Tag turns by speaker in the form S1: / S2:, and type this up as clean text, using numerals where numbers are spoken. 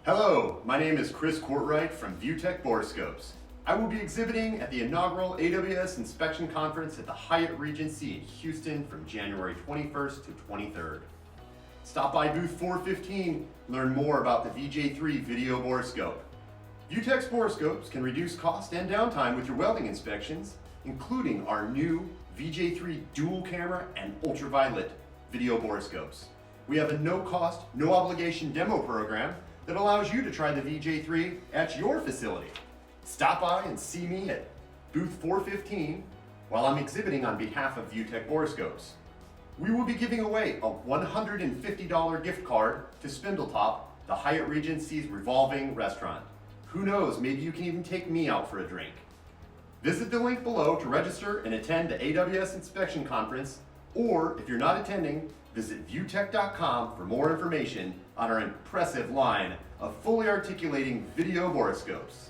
S1: Hello, my name is Chris Courtwright from ViewTech Borescopes. I will be exhibiting at the inaugural AWS Inspection Conference at the Hyatt Regency in Houston from January 21st to 23rd. Stop by booth 415, learn more about the VJ3 video borescope. ViewTech's borescopes can reduce cost and downtime with your welding inspections, including our new VJ3 dual camera and ultraviolet video borescopes. We have a no-cost, no-obligation demo program that allows you to try the VJ3 at your facility. Stop by and see me at booth 415 while I'm exhibiting on behalf of ViewTech Borescopes. We will be giving away a $150 gift card to Spindletop, the Hyatt Regency's revolving restaurant. Who knows, maybe you can even take me out for a drink. Visit the link below to register and attend the AWS Inspection Conference, or if you're not attending, visit viewtech.com for more information on our impressive line of fully articulating video borescopes.